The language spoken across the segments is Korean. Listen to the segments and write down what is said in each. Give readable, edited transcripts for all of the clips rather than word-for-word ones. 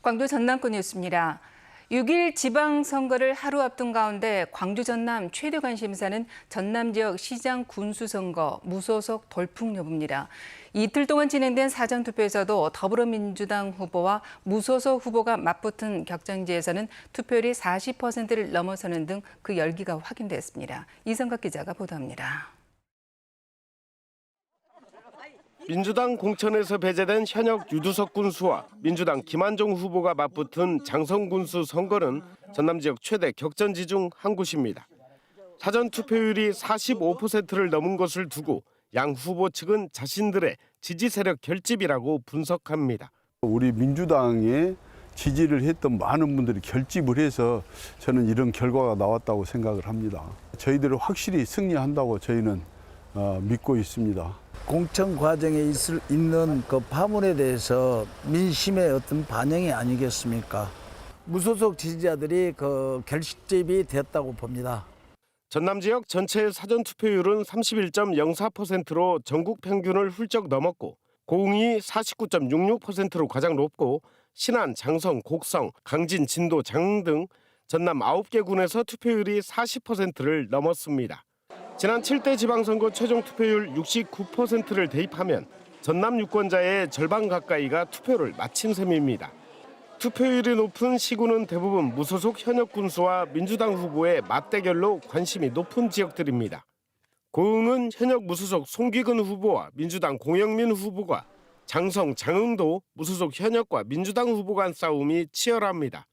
광주 전남권 뉴스입니다. 6일 지방선거를 하루 앞둔 가운데 광주 전남 최대 관심사는 전남 지역 시장 군수선거 무소속 돌풍 여부입니다. 이틀 동안 진행된 사전투표에서도 더불어민주당 후보와 무소속 후보가 맞붙은 격전지에서는 투표율이 40%를 넘어서는 등 그 열기가 확인됐습니다. 이성각 기자가 보도합니다. 민주당 공천에서 배제된 현역 유두석 군수와 민주당 김한종 후보가 맞붙은 장성 군수 선거는 전남 지역 최대 격전지 중 한 곳입니다. 사전 투표율이 45%를 넘은 것을 두고 양 후보 측은 자신들의 지지 세력 결집이라고 분석합니다. 우리 민주당에 지지를 했던 많은 분들이 결집을 해서 저는 이런 결과가 나왔다고 생각을 합니다. 저희들은 확실히 승리한다고 저희는 믿고 있습니다. 공천 과정에 있는 그 파문에 대해서 민심의 어떤 반영이 아니겠습니까? 무소속 지지자들이 그 결집이 됐다고 봅니다. 전남 지역 전체 사전 투표율은 31.04%로 전국 평균을 훌쩍 넘었고 고흥이 49.66%로 가장 높고 신안, 장성, 곡성, 강진, 진도, 장흥 등 전남 9개 군에서 투표율이 40%를 넘었습니다. 지난 7대 지방선거 최종 투표율 69%를 대입하면 전남 유권자의 절반 가까이가 투표를 마친 셈입니다. 투표율이 높은 시군은 대부분 무소속 현역 군수와 민주당 후보의 맞대결로 관심이 높은 지역들입니다. 고흥은 현역 무소속 송기근 후보와 민주당 공영민 후보가, 장성, 장흥도 무소속 현역과 민주당 후보 간 싸움이 치열합니다.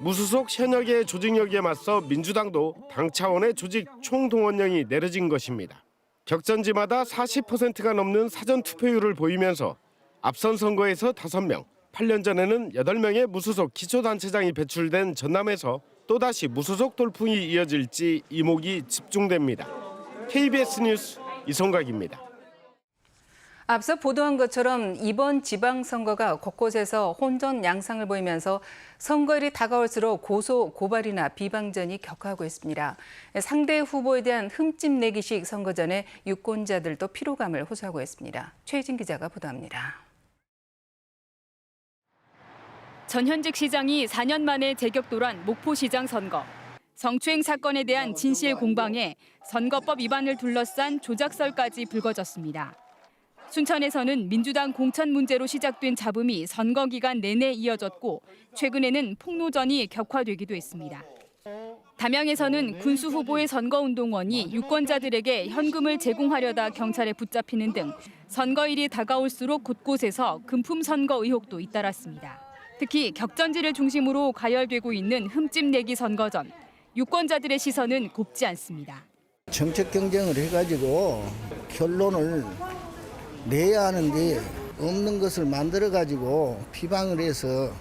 무소속 현역의 조직력에 맞서 민주당도 당 차원의 조직 총동원령이 내려진 것입니다. 격전지마다 40%가 넘는 사전 투표율을 보이면서 앞선 선거에서 5명, 8년 전에는 8명의 무소속 기초단체장이 배출된 전남에서 또다시 무소속 돌풍이 이어질지 이목이 집중됩니다. KBS 뉴스 이성각입니다. 앞서 보도한 것처럼 이번 지방선거가 곳곳에서 혼전 양상을 보이면서 선거일이 다가올수록 고소, 고발이나 비방전이 격화하고 있습니다. 상대 후보에 대한 흠집 내기식 선거전에 유권자들도 피로감을 호소하고 있습니다. 최진 기자가 보도합니다. 전현직 시장이 4년 만에 재격돌한 목포시장 선거. 성추행 사건에 대한 진실 공방에 선거법 위반을 둘러싼 조작설까지 불거졌습니다. 순천에서는 민주당 공천 문제로 시작된 잡음이 선거 기간 내내 이어졌고 최근에는 폭로전이 격화되기도 했습니다. 담양에서는 군수 후보의 선거운동원이 유권자들에게 현금을 제공하려다 경찰에 붙잡히는 등 선거일이 다가올수록 곳곳에서 금품 선거 의혹도 잇따랐습니다. 특히 격전지를 중심으로 가열되고 있는 흠집 내기 선거전. 유권자들의 시선은 곱지 않습니다. 정책 경쟁을 해가지고 결론을 내야 하는데 없는 것을 만들어가지고 비방을 해서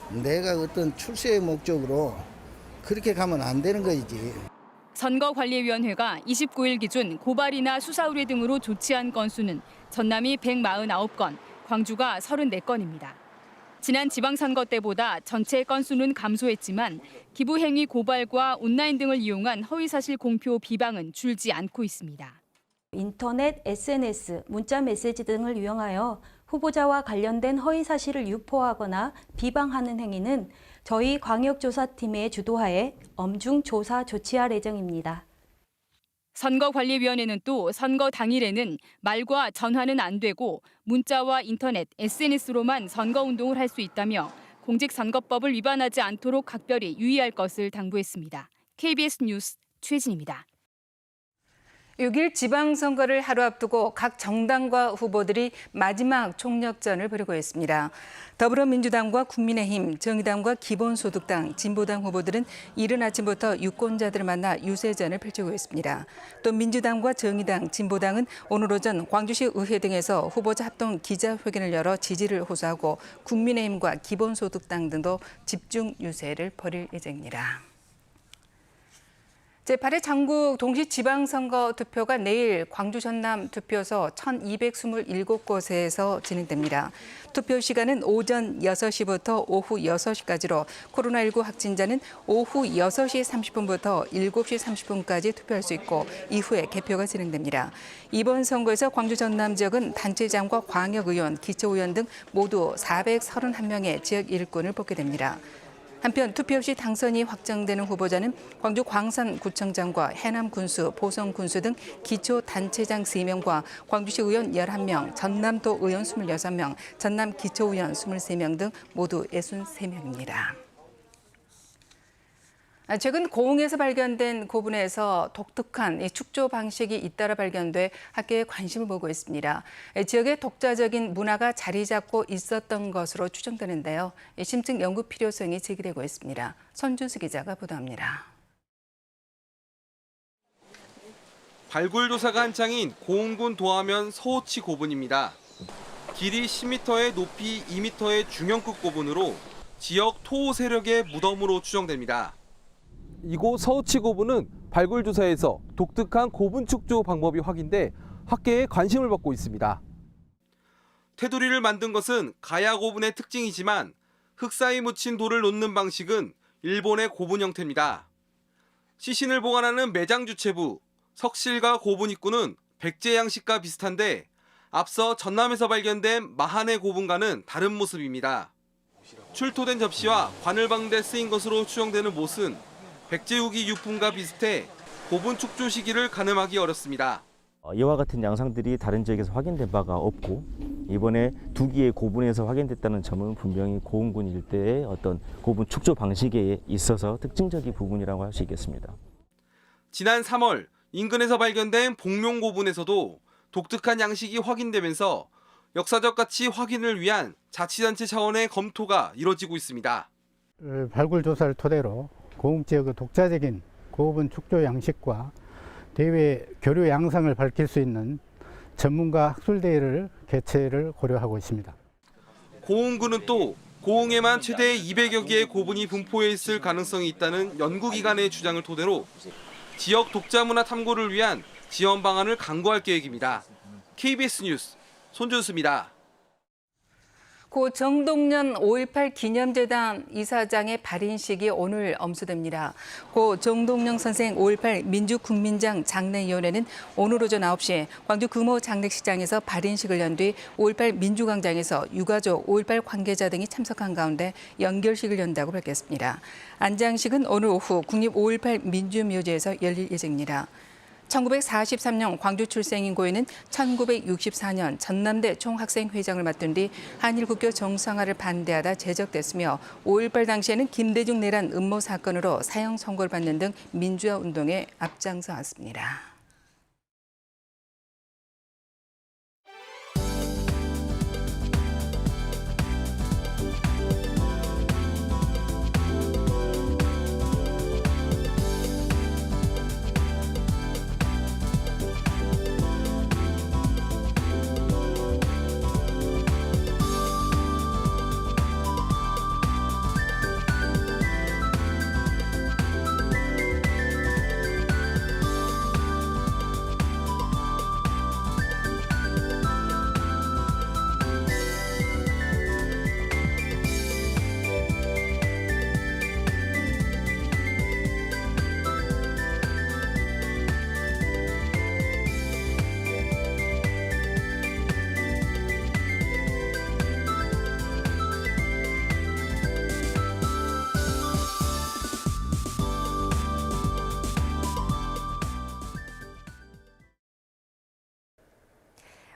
내가 어떤 출세의 목적으로 그렇게 가면 안 되는 거지. 선거관리위원회가 29일 기준 고발이나 수사 의뢰 등으로 조치한 건수는 전남이 149건, 광주가 34건입니다. 지난 지방선거 때보다 전체 건수는 감소했지만 기부행위 고발과 온라인 등을 이용한 허위사실 공표 비방은 줄지 않고 있습니다. 인터넷, SNS, 문자 메시지 등을 이용하여 후보자와 관련된 허위 사실을 유포하거나 비방하는 행위는 저희 광역조사팀의 주도하에 엄중 조사 조치할 예정입니다. 선거관리위원회는 또 선거 당일에는 말과 전화는 안 되고 문자와 인터넷, SNS로만 선거운동을 할 수 있다며 공직선거법을 위반하지 않도록 각별히 유의할 것을 당부했습니다. KBS 뉴스 최진입니다. 6일 지방선거를 하루 앞두고 각 정당과 후보들이 마지막 총력전을 벌이고 있습니다. 더불어민주당과 국민의힘, 정의당과 기본소득당, 진보당 후보들은 이른 아침부터 유권자들을 만나 유세전을 펼치고 있습니다. 또 민주당과 정의당, 진보당은 오늘 오전 광주시 의회 등에서 후보자 합동 기자회견을 열어 지지를 호소하고 국민의힘과 기본소득당 등도 집중 유세를 벌일 예정입니다. 제8회 전국 동시지방선거 투표가 내일 광주 전남 투표소 1227곳에서 진행됩니다. 투표 시간은 오전 6시부터 오후 6시까지로 코로나19 확진자는 오후 6시 30분부터 7시 30분까지 투표할 수 있고 이후에 개표가 진행됩니다. 이번 선거에서 광주 전남 지역은 단체장과 광역의원, 기초의원 등 모두 431명의 지역 일꾼을 뽑게 됩니다. 한편 투표 시 당선이 확정되는 후보자는 광주 광산구청장과 해남군수, 보성군수 등 기초단체장 3명과 광주시 의원 11명, 전남도 의원 26명, 전남 기초의원 23명 등 모두 63명입니다. 최근 고흥에서 발견된 고분에서 독특한 축조 방식이 잇따라 발견돼 학계에 관심을 모으고 있습니다. 지역에 독자적인 문화가 자리 잡고 있었던 것으로 추정되는데요. 심층 연구 필요성이 제기되고 있습니다. 손준수 기자가 보도합니다. 발굴 조사가 한창인 고흥군 도하면 서호치 고분입니다. 길이 10m에 높이 2m의 중형급 고분으로 지역 토호 세력의 무덤으로 추정됩니다. 이곳 서호치 고분은 발굴 조사에서 독특한 고분 축조 방법이 확인돼 학계에 관심을 받고 있습니다. 테두리를 만든 것은 가야 고분의 특징이지만 흙 사이 묻힌 돌을 놓는 방식은 일본의 고분 형태입니다. 시신을 보관하는 매장 주체부, 석실과 고분 입구는 백제 양식과 비슷한데 앞서 전남에서 발견된 마한의 고분과는 다른 모습입니다. 출토된 접시와 관을방대 쓰인 것으로 추정되는 못은 백제 후기 유품과 비슷해 고분 축조 시기를 가늠하기 어렵습니다. 이와 같은 양상들이 다른 지역에서 확인된 바가 없고 이번에 두 기의 고분에서 확인됐다는 점은 분명히 고흥군 일대의 어떤 고분 축조 방식에 있어서 특징적인 부분이라고 할 수 있겠습니다. 지난 3월 인근에서 발견된 복룡 고분에서도 독특한 양식이 확인되면서 역사적 가치 확인을 위한 자치단체 차원의 검토가 이뤄지고 있습니다. 발굴 조사를 토대로 고흥 지역의 독자적인 고분 축조 양식과 대외 교류 양상을 밝힐 수 있는 전문가 학술대회를 개최를 고려하고 있습니다. 고흥군은 또 고흥에만 최대 200여 개의 고분이 분포해 있을 가능성이 있다는 연구기관의 주장을 토대로 지역 독자문화 탐구를 위한 지원 방안을 강구할 계획입니다. KBS 뉴스 손준수입니다. 고 정동년 5.18 기념재단 이사장의 발인식이 오늘 엄수됩니다. 고 정동영 선생 5.18 민주국민장 장례위원회는 오늘 오전 9시 광주 금호 장례식장에서 발인식을 연 뒤 5.18 민주광장에서 유가족 5.18 관계자 등이 참석한 가운데 연결식을 연다고 밝혔습니다. 안장식은 오늘 오후 국립 5.18 민주묘지에서 열릴 예정입니다. 1943년 광주 출생인 고인은 1964년 전남대 총학생회장을 맡은 뒤 한일국교 정상화를 반대하다 제적됐으며 5.18 당시에는 김대중 내란 음모 사건으로 사형 선고를 받는 등 민주화 운동에 앞장서 왔습니다.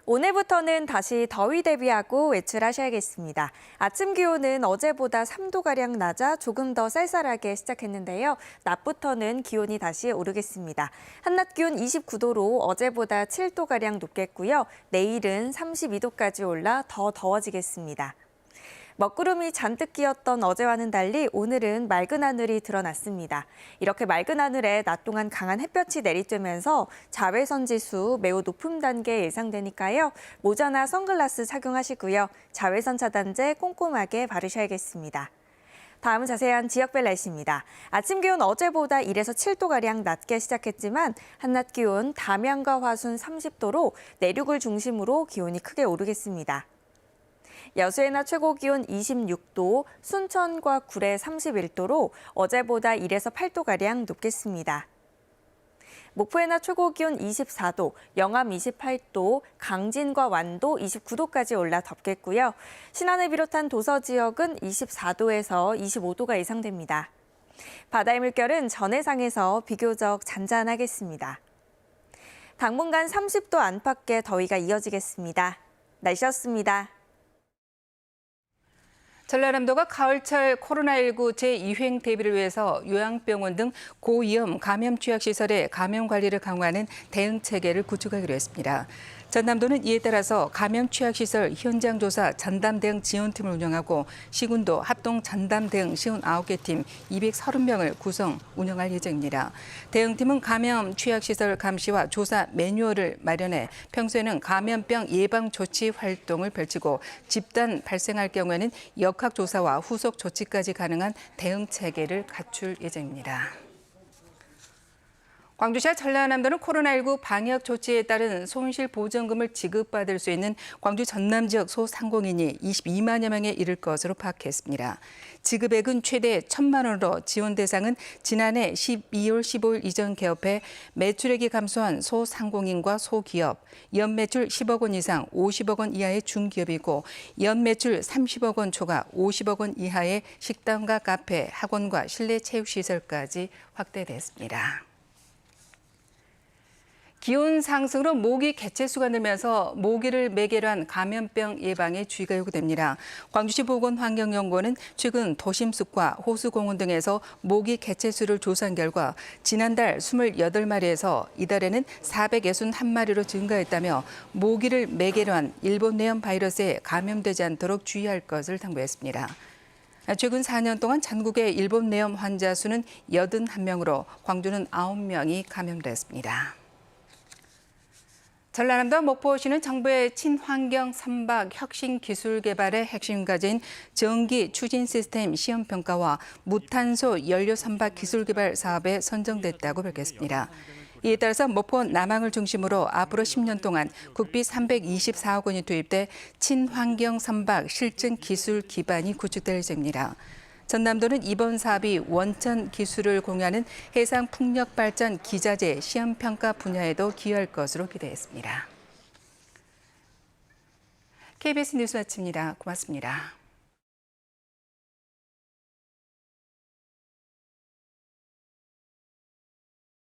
오늘부터는 다시 더위 대비하고 외출하셔야겠습니다. 아침 기온은 어제보다 3도가량 낮아 조금 더 쌀쌀하게 시작했는데요. 낮부터는 기온이 다시 오르겠습니다. 한낮 기온 29도로 어제보다 7도가량 높겠고요. 내일은 32도까지 올라 더 더워지겠습니다. 먹구름이 잔뜩 끼었던 어제와는 달리 오늘은 맑은 하늘이 드러났습니다. 이렇게 맑은 하늘에 낮 동안 강한 햇볕이 내리쬐면서 자외선 지수 매우 높은 단계 예상되니까요. 모자나 선글라스 착용하시고요. 자외선 차단제 꼼꼼하게 바르셔야겠습니다. 다음은 자세한 지역별 날씨입니다. 아침 기온 어제보다 1에서 7도가량 낮게 시작했지만 한낮 기온 담양과 화순 30도로 내륙을 중심으로 기온이 크게 오르겠습니다. 여수의 낮 최고 기온 26도, 순천과 구례 31도로 어제보다 1에서 8도가량 높겠습니다. 목포의 낮 최고 기온 24도, 영암 28도, 강진과 완도 29도까지 올라 덥겠고요. 신안을 비롯한 도서 지역은 24도에서 25도가 예상됩니다. 바다의 물결은 전해상에서 비교적 잔잔하겠습니다. 당분간 30도 안팎의 더위가 이어지겠습니다. 날씨였습니다. 전라남도가 가을철 코로나19 제2행 대비를 위해서 요양병원 등 고위험 감염 취약시설의 감염 관리를 강화하는 대응 체계를 구축하기로 했습니다. 전남도는 이에 따라서 감염 취약시설 현장 조사 전담 대응 지원팀을 운영하고 시군도 합동 전담 대응 59개 팀 230명을 구성 운영할 예정입니다. 대응팀은 감염 취약시설 감시와 조사 매뉴얼을 마련해 평소에는 감염병 예방 조치 활동을 펼치고 집단 발생할 경우에는 역학 조사와 후속 조치까지 가능한 대응 체계를 갖출 예정입니다. 광주시와 전라남도는 코로나19 방역 조치에 따른 손실 보전금을 지급받을 수 있는 광주 전남 지역 소상공인이 22만여 명에 이를 것으로 파악했습니다. 지급액은 최대 1,000만 원으로 지원 대상은 지난해 12월 15일 이전 개업해 매출액이 감소한 소상공인과 소기업, 연매출 10억 원 이상 50억 원 이하의 중기업이고 연매출 30억 원 초과 50억 원 이하의 식당과 카페, 학원과 실내 체육시설까지 확대됐습니다. 기온 상승으로 모기 개체수가 늘면서 모기를 매개로 한 감염병 예방에 주의가 요구됩니다. 광주시 보건환경연구원은 최근 도심숲과 호수공원 등에서 모기 개체수를 조사한 결과 지난달 28마리에서 이달에는 461마리로 증가했다며 모기를 매개로 한 일본 내염 바이러스에 감염되지 않도록 주의할 것을 당부했습니다. 최근 4년 동안 전국의 일본 내염 환자 수는 81명으로 광주는 9명이 감염됐습니다. 전라남도와 목포시는 정부의 친환경 선박 혁신 기술 개발의 핵심 과제인 전기 추진 시스템 시험 평가와 무탄소 연료 선박 기술 개발 사업에 선정됐다고 밝혔습니다. 이에 따라서 목포 남항을 중심으로 앞으로 10년 동안 국비 324억 원이 투입돼 친환경 선박 실증 기술 기반이 구축될 예정입니다. 전남도는 이번 사업이 원천 기술을 공유하는 해상 풍력 발전 기자재 시험 평가 분야에도 기여할 것으로 기대했습니다. KBS 뉴스 마칩니다. 고맙습니다.